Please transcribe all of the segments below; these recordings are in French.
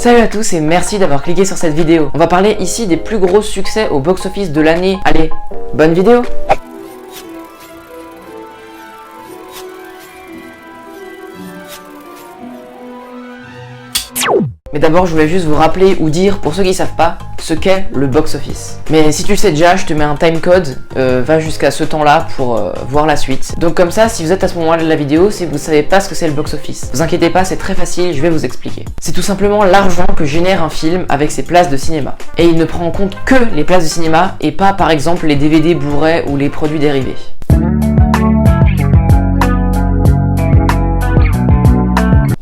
Salut à tous et merci d'avoir cliqué sur cette vidéo. On va parler ici des plus gros succès au box-office de l'année. Allez, bonne vidéo! Mais d'abord, je voulais juste vous rappeler ou dire, pour ceux qui savent pas, ce qu'est le box-office. Mais si tu le sais déjà, je te mets un timecode, va jusqu'à ce temps-là pour voir la suite. Donc comme ça, si vous êtes à ce moment-là de la vidéo, si vous savez pas ce que c'est le box-office, vous inquiétez pas, c'est très facile, je vais vous expliquer. C'est tout simplement l'argent que génère un film avec ses places de cinéma. Et il ne prend en compte que les places de cinéma et pas par exemple les DVD Blu-ray ou les produits dérivés.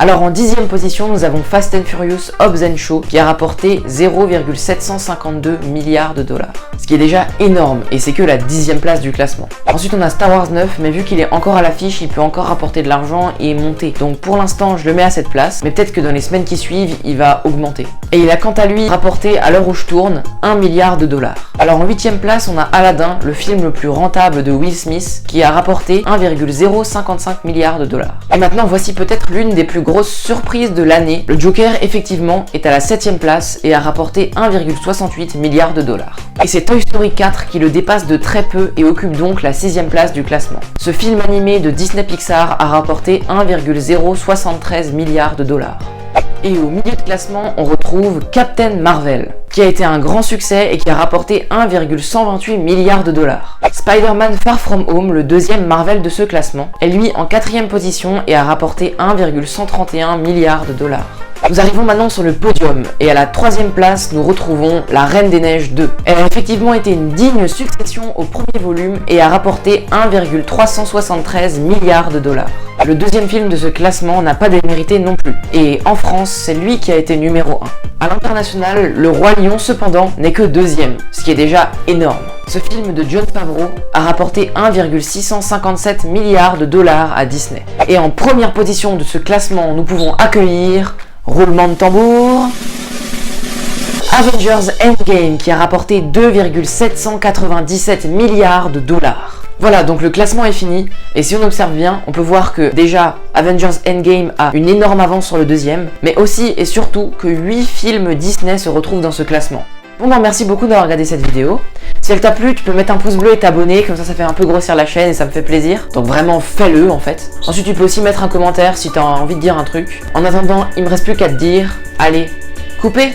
Alors en 10e position, nous avons Fast and Furious Hobbs & Shaw qui a rapporté 0,752 milliards de dollars. Ce qui est déjà énorme et c'est que la 10e place du classement. Ensuite on a Star Wars 9, mais vu qu'il est encore à l'affiche, il peut encore rapporter de l'argent et monter. Donc pour l'instant je le mets à cette place, mais peut-être que dans les semaines qui suivent, il va augmenter. Et il a quant à lui rapporté à l'heure où je tourne 1 milliard de dollars. Alors en 8e place, on a Aladdin, le film le plus rentable de Will Smith, qui a rapporté 1,055 milliards de dollars. Et maintenant voici peut-être l'une des plus grosse surprise de l'année, le Joker effectivement est à la 7e place et a rapporté 1,68 milliard de dollars. Et c'est Toy Story 4 qui le dépasse de très peu et occupe donc la 6e place du classement. Ce film animé de Disney Pixar a rapporté 1,073 milliards de dollars. Et au milieu de classement, on retrouve Captain Marvel, qui a été un grand succès et qui a rapporté 1,128 milliards de dollars. Spider-Man Far From Home, le deuxième Marvel de ce classement, est lui en 4e position et a rapporté 1,131 milliards de dollars. Nous arrivons maintenant sur le podium et à la 3e place nous retrouvons La Reine des Neiges 2. Elle a effectivement été une digne succession au premier volume et a rapporté 1,373 milliards de dollars. Le deuxième film de ce classement n'a pas démérité non plus et en France c'est lui qui a été numéro 1. À l'international, Le Roi Lion cependant n'est que 2e, ce qui est déjà énorme. Ce film de Jon Favreau a rapporté 1,657 milliards de dollars à Disney. Et en première position de ce classement, nous pouvons accueillir, roulement de tambour, Avengers Endgame qui a rapporté 2,797 milliards de dollars. Voilà, donc le classement est fini, et si on observe bien, on peut voir que déjà, Avengers Endgame a une énorme avance sur le deuxième, mais aussi et surtout que 8 films Disney se retrouvent dans ce classement. Bon ben merci beaucoup d'avoir regardé cette vidéo. Si elle t'a plu, tu peux mettre un pouce bleu et t'abonner, comme ça fait un peu grossir la chaîne et ça me fait plaisir. Donc vraiment fais-le en fait. Ensuite tu peux aussi mettre un commentaire si t'as envie de dire un truc. En attendant, il me reste plus qu'à te dire, allez, coupez!